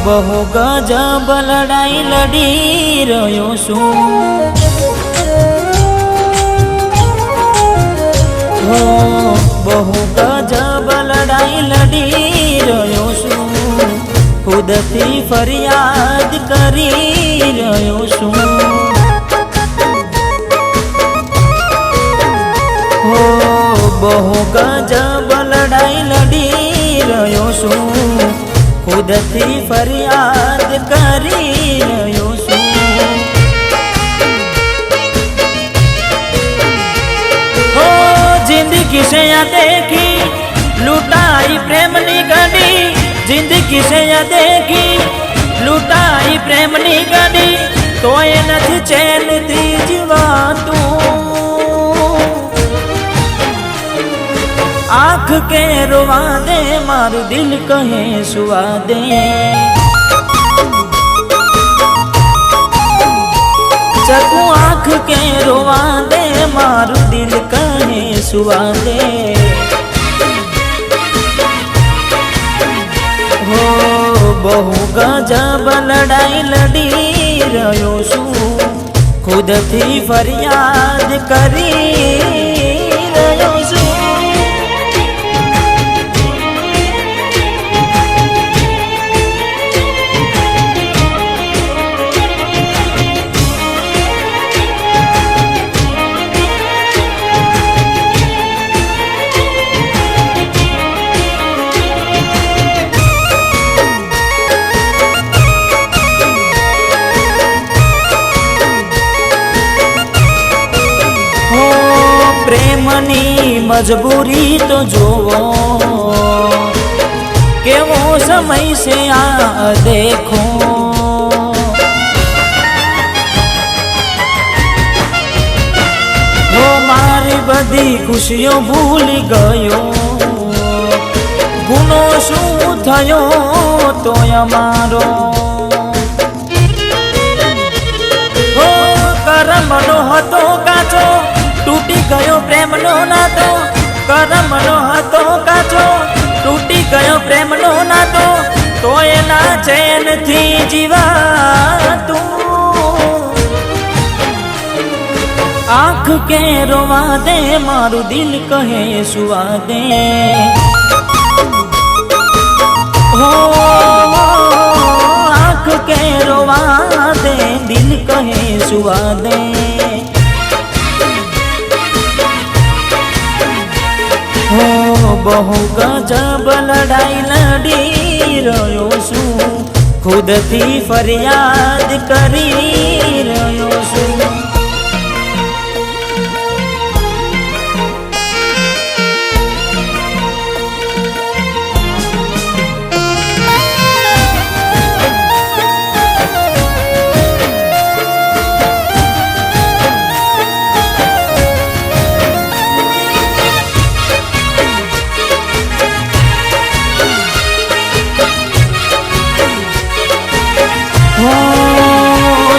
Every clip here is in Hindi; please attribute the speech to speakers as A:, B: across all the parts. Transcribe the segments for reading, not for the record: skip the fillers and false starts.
A: बहु गजब लड़ाई लड़ी रह्यो छुं। हो बहु गजब लड़ाई लड़ी रह्यो छुं। खुदथी फरियाद करी रह्यो छुं। हो बहु गजब लड़ाई लड़ी रह्यो छुं। खुदथी फरियाद करी रह्यो छुं। हो जिंदगी से देखी लूटाई प्रेमनी गड़ी। जिंदगी से देखी लूटाई प्रेमनी गड़ी। तोय नथी चैन थी जीवातुं। आँख के रोवा दे मारू दिल कहे सुवा दे। चकू आँख के रोवा दे मारू दिल कहे सुवा दे। हो बहु गजब लड़ाई लड़ी रह्यो छुं। खुदथी फरियाद करी रह्यो छुं। प्रेमनी मजबूरी तो जोवो केवो समय से आ देखो। वो मारी बधी खुशियों भूल गयो। गुनो शू थयो तो अमारो। हो करमनो हतो काचो टूटी गयो प्रेमनो नातो। करमनो हतो काचो टूटी गयो प्रेमनो नातो। तोय ना चैन थी जीवातुं। आँख के रोवा दे मारू दिल कहे सुवा दे। हो आँख के रोवा दे दिल कहे सुवा दे। हो बहु गजब लड़ाई लड़ी रह्यो छुं। खुदथी फरियाद करी रह्यो छुं।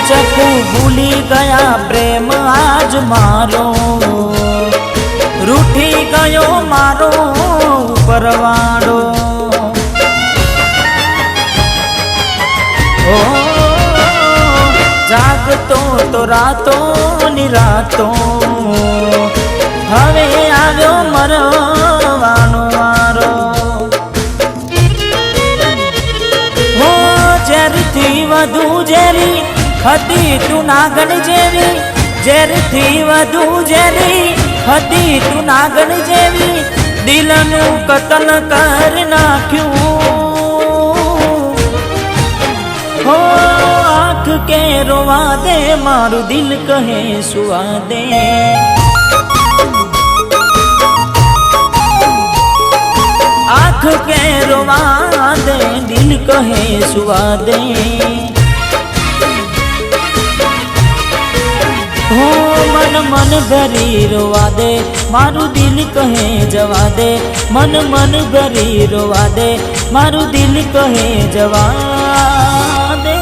A: चकू भूली गया प्रेम आज मारो। रूठी गयो मारो परवाड़ो। ओ जागतो तो रातो निरातो। हवे आव्यो मरवानो वारो। हो झेरी थी वधु झेरी हती तू नागन जेवी। झेर थी वधु झेरी हती तू नागन जेवी। दिलनु कतल कर नाख्यू। हो आँख के रोवा दे मारू दिल कहे सुवा दे। आँख के रोवा दे दिल कहे सुवा दे। हो मन मन भरी रोवा दे मारू दिल कहे जवा दे। मन मन भरी रोवा दे मारू दिल कहे जवा दे।